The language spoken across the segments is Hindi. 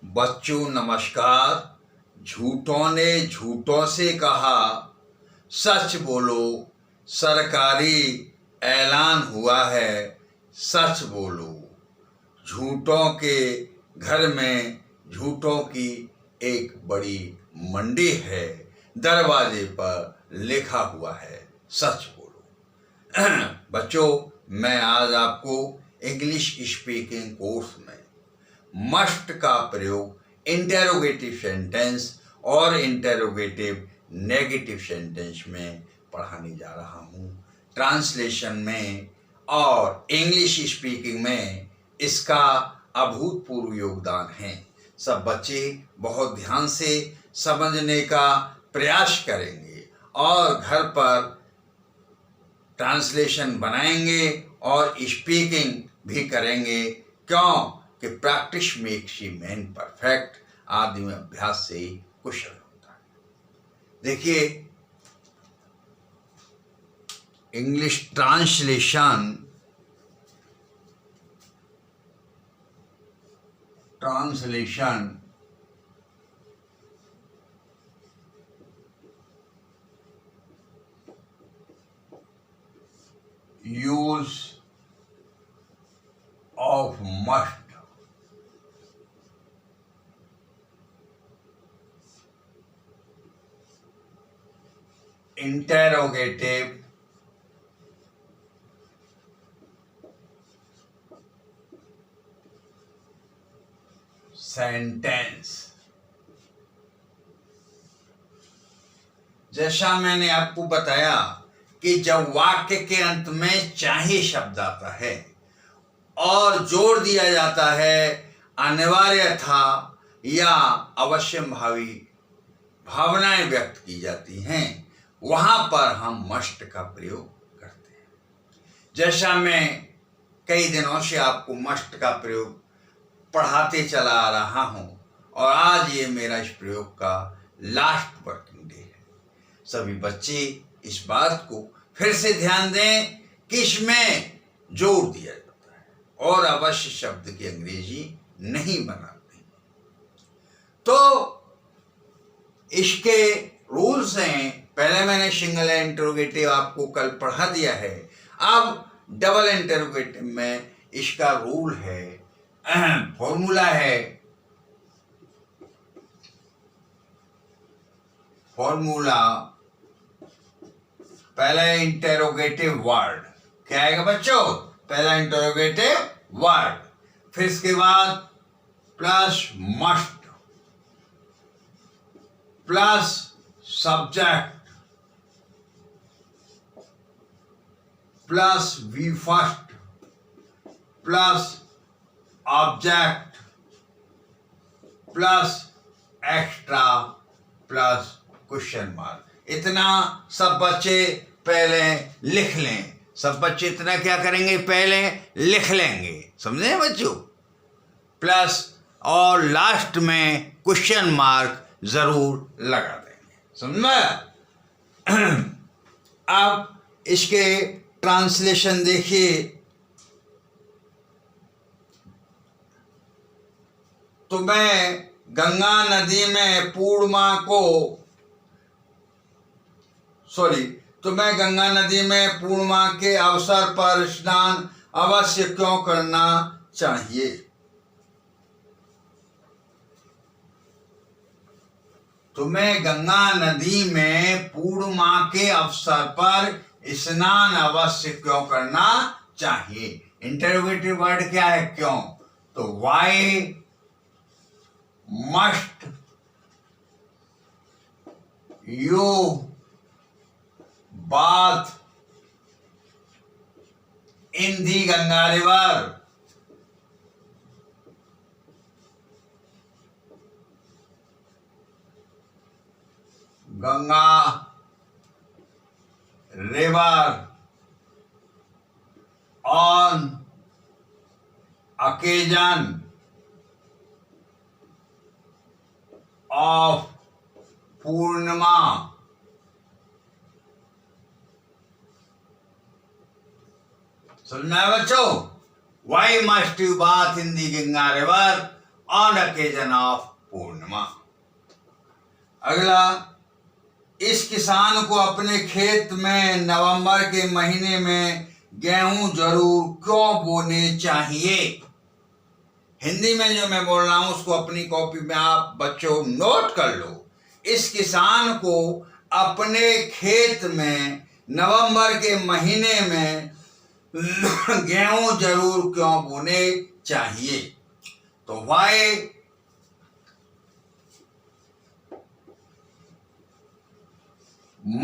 बच्चों नमस्कार। झूठों ने झूठों से कहा, सच बोलो, सरकारी ऐलान हुआ है, सच बोलो। झूठों के घर में झूठों की एक बड़ी मंडी है, दरवाजे पर लिखा हुआ है, सच बोलो। बच्चों, मैं आज आपको इंग्लिश स्पीकिंग कोर्स में मस्ट का प्रयोग इंटेरोगेटिव सेंटेंस और इंटेरोगेटिव नेगेटिव सेंटेंस में पढ़ाने जा रहा हूँ। ट्रांसलेशन में और इंग्लिश स्पीकिंग में इसका अभूतपूर्व योगदान है। सब बच्चे बहुत ध्यान से समझने का प्रयास करेंगे और घर पर ट्रांसलेशन बनाएंगे और स्पीकिंग भी करेंगे। क्यों कि practice makes you man perfect. आदमी अभ्यास से ही कुशल होता है। देखिए, English translation use of must interrogative sentence. जैसा मैंने आपको बताया कि जब वाक्य के अंत में चाहे शब्द आता है और जोड़ दिया जाता है अनिवार्य था या अवश्यंभावी भावनाएं व्यक्त की जाती हैं, वहां पर हम मस्ट का प्रयोग करते हैं। जैसा मैं कई दिनों से आपको मस्ट का प्रयोग पढ़ाते चला आ रहा हूं और आज ये मेरा इस प्रयोग का लास्ट वर्किंग डे है। सभी बच्चे इस बात को फिर से ध्यान दें कि इसमें जोड़ दिया जाता है और अवश्य शब्द की अंग्रेजी नहीं बनाते। तो इसके रूल्स हैं। पहले मैंने सिंगल इंटरोगेटिव आपको कल पढ़ा दिया है। अब डबल इंटरोगेटिव में इसका रूल है, फॉर्मूला है। फॉर्मूला पहला इंटरोगेटिव वर्ड क्या आएगा बच्चों? पहला इंटरोगेटिव वर्ड, फिर इसके बाद plus must plus subject plus V first plus object plus extra plus question mark. इतना सब बच्चे पहले लिख लें। सब बच्चे इतना क्या करेंगे? पहले लिख लेंगे, समझे बच्चों? प्लस और लास्ट में क्वेश्चन मार्क जरूर लगा देंगे, समझ में? अब इसके ट्रांसलेशन देखिए। तो मैं गंगा नदी में पूर्णिमा के अवसर पर स्नान अवश्य क्यों करना चाहिए? तुम्हें गंगा नदी में पूर्णिमा के अवसर पर स्नान अवश्य क्यों करना चाहिए? इंटरोगेटिव वर्ड क्या है? क्यों। तो why must you bath in the Ganga river? Ganga river on occasion of Purnima. सुनना है बच्चों? Why must you bath in the Ganga river on occasion of पूर्णिमा। अगला, इस किसान को अपने खेत में नवंबर के महीने में गेहूं जरूर क्यों बोने चाहिए। हिंदी में जो मैं बोल रहा हूं उसको अपनी कॉपी में आप बच्चों नोट कर लो। इस किसान को अपने खेत में नवंबर के महीने में गेहूं जरूर क्यों बोने चाहिए। तो Y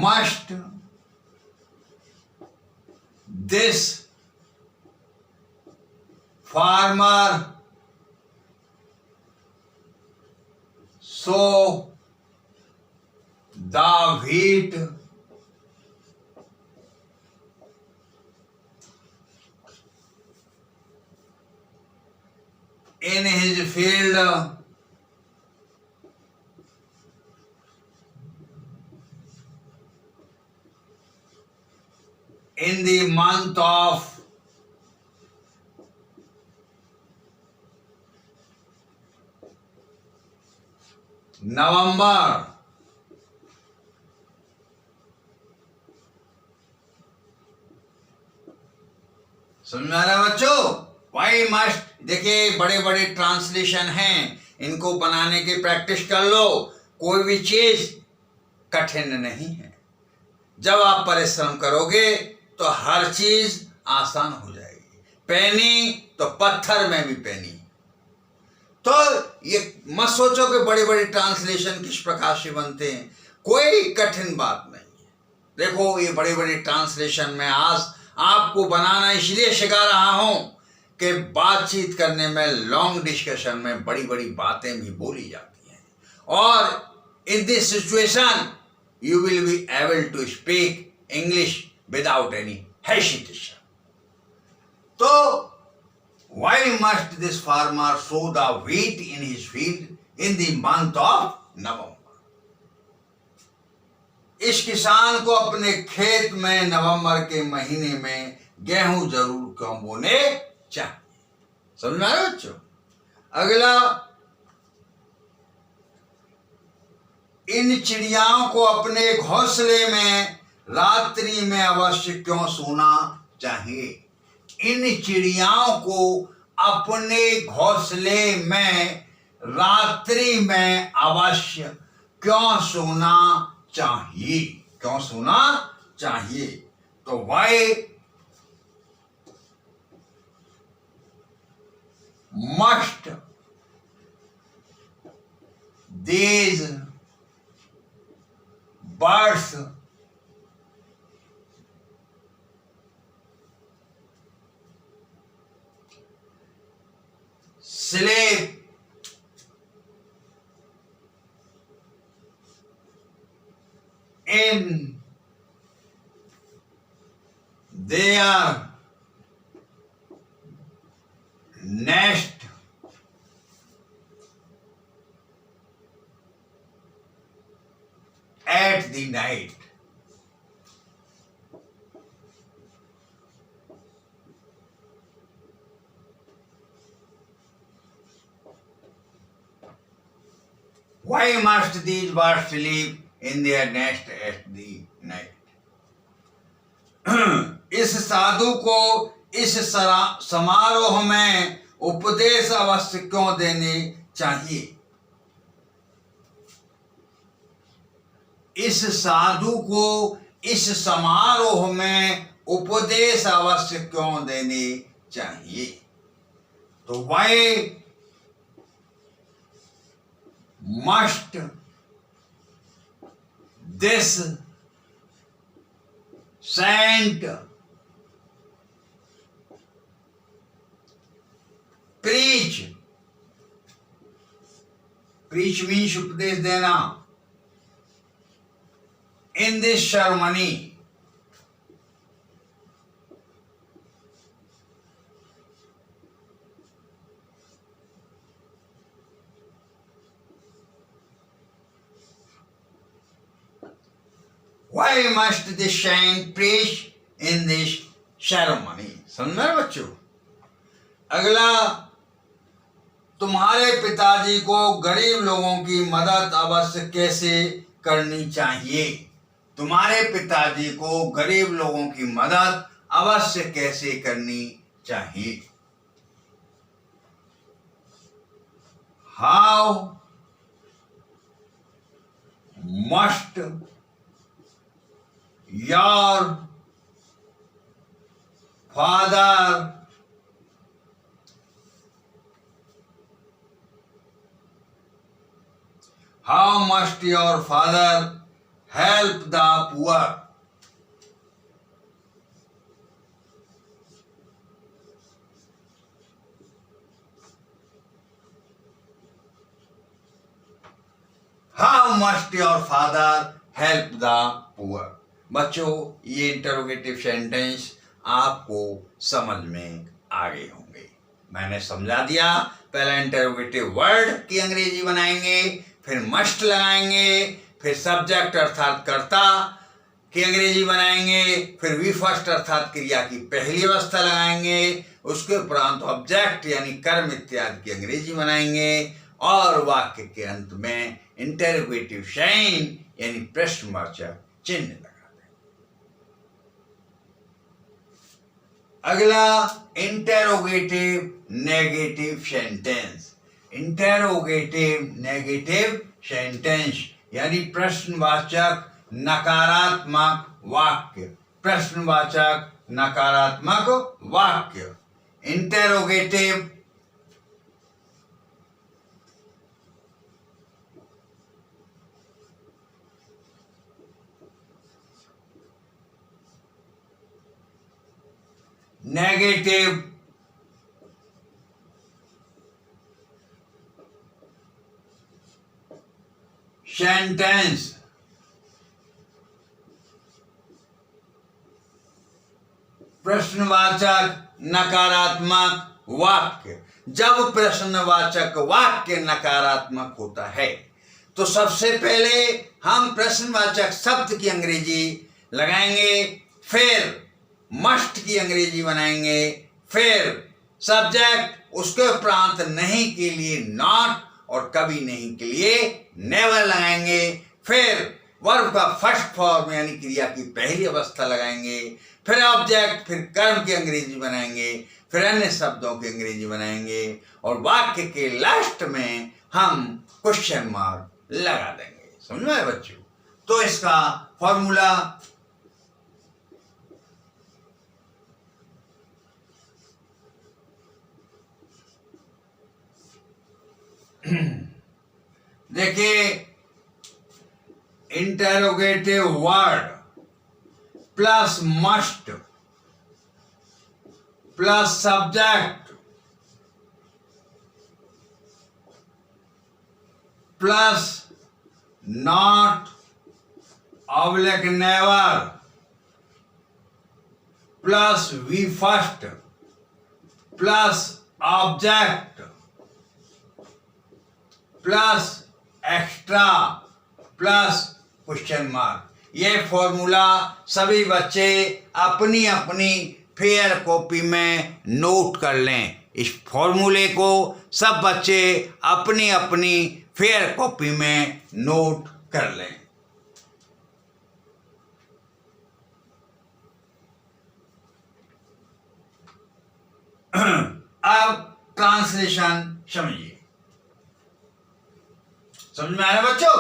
must this farmer sow the wheat in his field in the month of November। समझ में आ रहा है बच्चों। वाई मस्ट, देखिए बड़े बड़े ट्रांसलेशन हैं, इनको बनाने की प्रैक्टिस कर लो। कोई भी चीज कठिन नहीं है। जब आप परिश्रम करोगे तो हर चीज आसान हो जाएगी। पैनी तो पत्थर में भी पैनी। तो ये मत सोचो कि बड़े बड़े ट्रांसलेशन किस प्रकार से बनते हैं, कोई कठिन बात नहीं है। देखो ये बड़े बड़े ट्रांसलेशन में आज आपको बनाना इसलिए सिखा रहा हूं कि बातचीत करने में, लॉन्ग डिस्कशन में बड़ी बड़ी बातें भी बोली जाती हैं, और in this situation you will be able to speak English without any hesitation. So, why must this farmer sow the wheat in his field in the month of November? इस किसान को अपने खेत में नवंबर के महीने में गेहूं जरूर क्यों बोने चाहिए। समझ में आया बच्चों। अगला, इन चिड़ियाओं को अपने घोंसले में रात्रि में अवश्य क्यों सोना चाहिए। इन चिड़ियाओं को अपने घोंसले में रात्रि में अवश्य क्यों सोना चाहिए। क्यों सोना चाहिए। तो why must these birds sleep in their nest at the night। Why must these birds sleep in their nest at the night? इस साधु को इस समारोह में उपदेश अवश्य क्यों देने चाहिए। इस साधु को इस समारोह में उपदेश अवश्य क्यों देने चाहिए। तो why must this saint preach. Preach means उपदेश देना। In this ceremony, why must the saint preach in this ceremony? समझ में बच्चों। अगला, तुम्हारे पिताजी को गरीब लोगों की मदद अवश्य कैसे करनी चाहिए। तुम्हारे पिताजी को गरीब लोगों की मदद अवश्य कैसे करनी चाहिए। How must your father How must your father help the poor? How must your father help the poor? बच्चों, ये इंटरोगेटिव सेंटेंस आपको समझ में आ गए होंगे। मैंने समझा दिया। पहला इंटरोगेटिव वर्ड की अंग्रेजी बनाएंगे, फिर मस्ट लगाएंगे, फिर सब्जेक्ट अर्थात कर्ता की अंग्रेजी बनाएंगे, फिर वी फर्स्ट अर्थात क्रिया की पहली अवस्था लगाएंगे, उसके उपरांत ऑब्जेक्ट यानी कर्म इत्यादि की अंग्रेजी बनाएंगे और वाक्य के अंत में इंटरोगेटिव साइन यानी प्रश्नवाचक चिन्ह लगा दें। अगला interrogative negative sentence. Interrogative negative sentence यानी प्रश्नवाचक नकारात्मक वाक्य। प्रश्नवाचक नकारात्मक वाक्य। Interrogative negative sentence. प्रश्नवाचक नकारात्मक वाक्य। जब प्रश्नवाचक वाक्य नकारात्मक होता है तो सबसे पहले हम प्रश्नवाचक शब्द की अंग्रेजी लगाएंगे, फिर मस्ट की अंग्रेजी बनाएंगे, फिर सब्जेक्ट, उसके उपरांत नहीं के लिए नॉट और कभी नहीं के लिए नेवर लगाएंगे, फिर वर्ब का फर्स्ट फॉर्म यानी क्रिया की पहली अवस्था लगाएंगे, फिर ऑब्जेक्ट, फिर कर्म की अंग्रेजी बनाएंगे, फिर अन्य शब्दों की अंग्रेजी बनाएंगे और वाक्य के लास्ट में हम क्वेश्चन मार्क लगा देंगे। समझ में आया बच्चों? तो इसका फॉर्मूला देखिए, interrogative word plus must plus subject plus not oblique never plus V first plus object plus extra plus question mark. ये फॉर्मूला सभी बच्चे अपनी अपनी फेयर कॉपी में नोट कर लें। इस फॉर्मूले को सब बच्चे अपनी अपनी फेयर कॉपी में नोट कर लें। अब ट्रांसलेशन समझिए। समझ में आ रहा है बच्चों?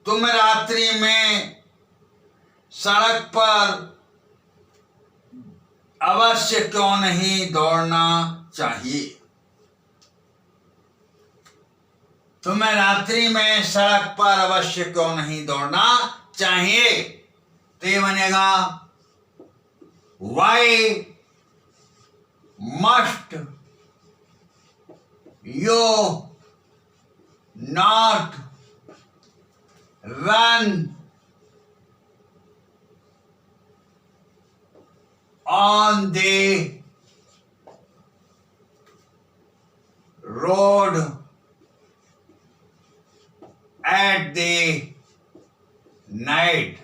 तुम रात्रि में सड़क पर अवश्य क्यों नहीं दौड़ना चाहिए। तुम्हें रात्रि में सड़क पर अवश्य क्यों नहीं दौड़ना चाहिए। तो ये बनेगा Y must you not run on the road at the night?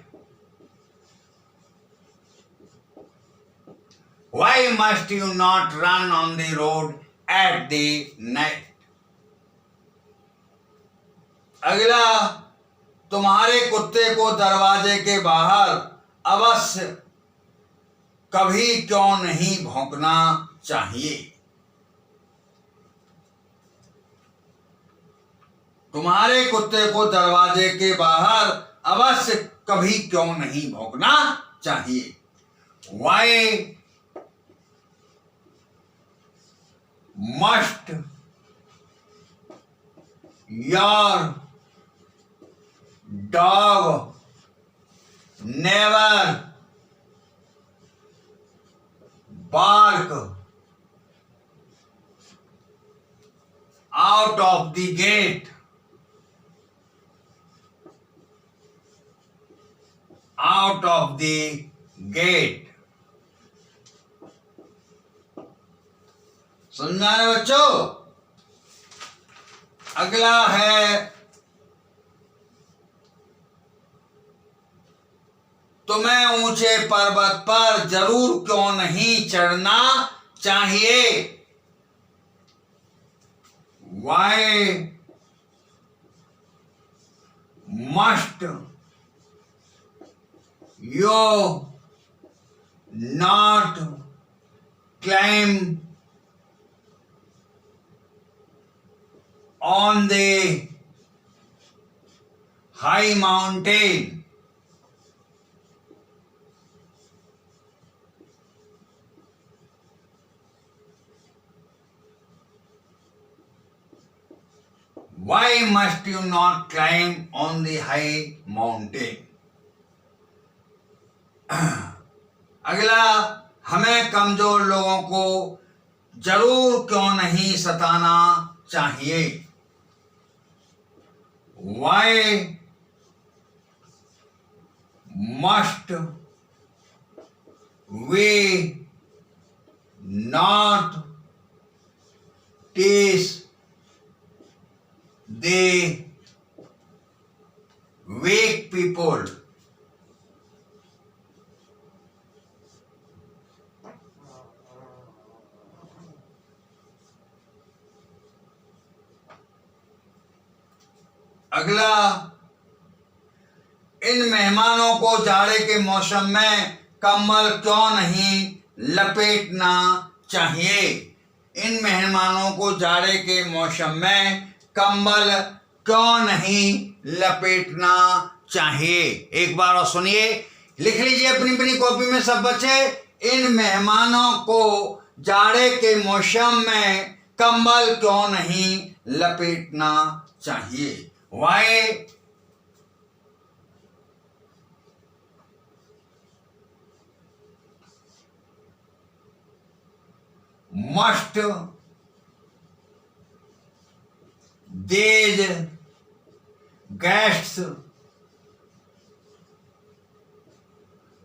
Why must you not run on the road at the night? अगला, तुम्हारे कुत्ते को दरवाजे के बाहर अवश्य कभी क्यों नहीं भौंकना चाहिए? तुम्हारे कुत्ते को दरवाजे के बाहर अवश्य कभी क्यों नहीं भौंकना चाहिए? Why must your dog never bark out of the gate? Out of the gate. समझा रहे बच्चों? अगला है, तुम्हें ऊंचे पर्वत पर जरूर क्यों नहीं चढ़ना चाहिए? Why must you not climb on the high mountain? Why must you not climb on the high mountain? अगला, हमें कमजोर लोगों को जरूर क्यों नहीं सताना चाहिए? Why must we not tease the weak people? अगला, इन मेहमानों को जाड़े के मौसम में कंबल क्यों नहीं लपेटना चाहिए? इन मेहमानों को जाड़े के मौसम में कंबल क्यों नहीं लपेटना चाहिए? एक बार और सुनिए, लिख लीजिए अपनी अपनी कॉपी में सब बच्चे। इन मेहमानों को जाड़े के मौसम में कंबल क्यों नहीं लपेटना चाहिए? Why must these guests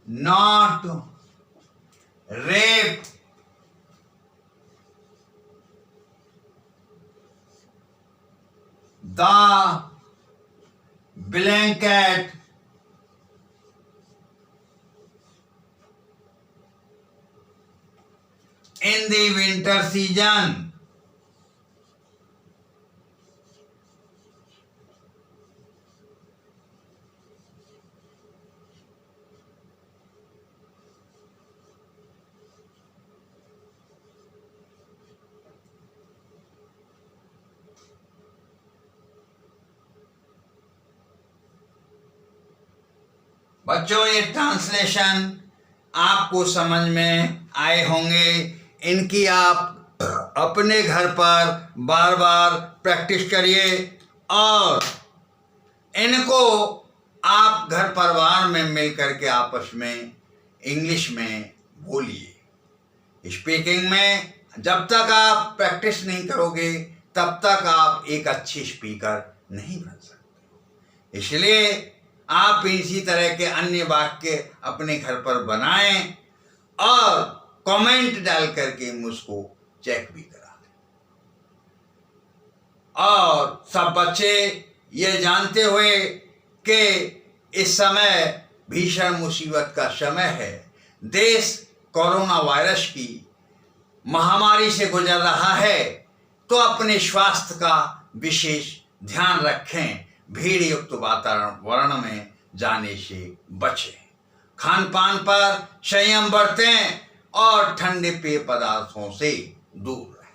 not rape the blanket in the winter season? बच्चों, ये ट्रांसलेशन आपको समझ में आए होंगे। इनकी आप अपने घर पर बार बार प्रैक्टिस करिए और इनको आप घर परिवार में मिल करके आपस में इंग्लिश में बोलिए। स्पीकिंग में जब तक आप प्रैक्टिस नहीं करोगे तब तक आप एक अच्छे स्पीकर नहीं बन सकते। इसलिए आप इसी तरह के अन्य वाक्य अपने घर पर बनाएं और कमेंट डाल करके मुझको चेक भी करा दें। और सब बच्चे ये जानते हुए कि इस समय भीषण मुसीबत का समय है, देश कोरोना वायरस की महामारी से गुजर रहा है तो अपने स्वास्थ्य का विशेष ध्यान रखें। भीड़ युक्त वातावरण में जाने से बचें। खान पान पर संयम बरतें और ठंडे पेय पदार्थों से दूर रहें।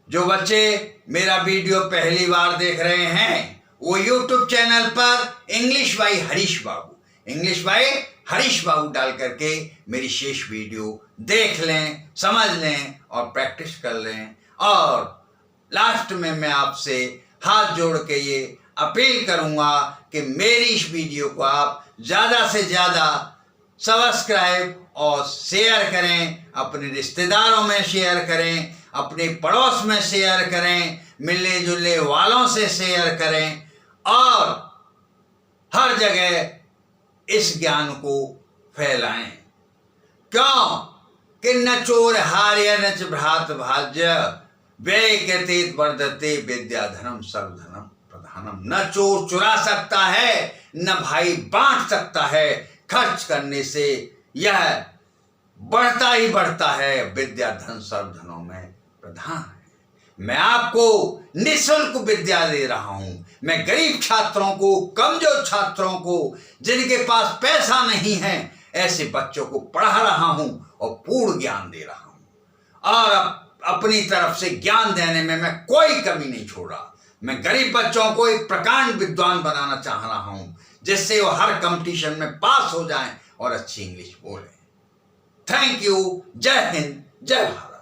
जो बच्चे मेरा वीडियो पहली बार देख रहे हैं वो YouTube चैनल पर इंग्लिश बाई हरीश बाबू डाल करके मेरी शेष वीडियो देख लें, समझ लें और प्रैक्टिस कर लें। और लास्ट में मैं आपसे हाथ जोड़ के ये अपील करूंगा कि मेरी इस वीडियो को आप ज़्यादा से ज़्यादा सब्सक्राइब और शेयर करें, अपने रिश्तेदारों में शेयर करें, अपने पड़ोस में शेयर करें, मिलने जुलने वालों से शेयर करें और हर जगह इस ज्ञान को फैलाएं। क्यों कि न चोर हार्य न च भ्रात भाज्य व्यय केतेत वर्धते विद्या धनम सर्वधनम प्रधानम। न चोर चुरा सकता है न भाई बांट सकता है। खर्च करने से यह बढ़ता ही बढ़ता है। विद्या धन सर्वधनों में प्रधान है। मैं आपको निःशुल्क विद्या दे रहा हूं। मैं गरीब छात्रों को, कमजोर छात्रों को, जिनके पास पैसा नहीं है, ऐसे बच्चों को पढ़ा रहा हूं और पूर्ण ज्ञान दे रहा हूं। और अपनी तरफ से ज्ञान देने में मैं कोई कमी नहीं छोड़ा। मैं गरीब बच्चों को एक प्रकांड विद्वान बनाना चाह रहा हूं जिससे वो हर कंपटीशन में पास हो जाएं और अच्छी इंग्लिश बोलें। Thank you. जय हिंद, जय भारत।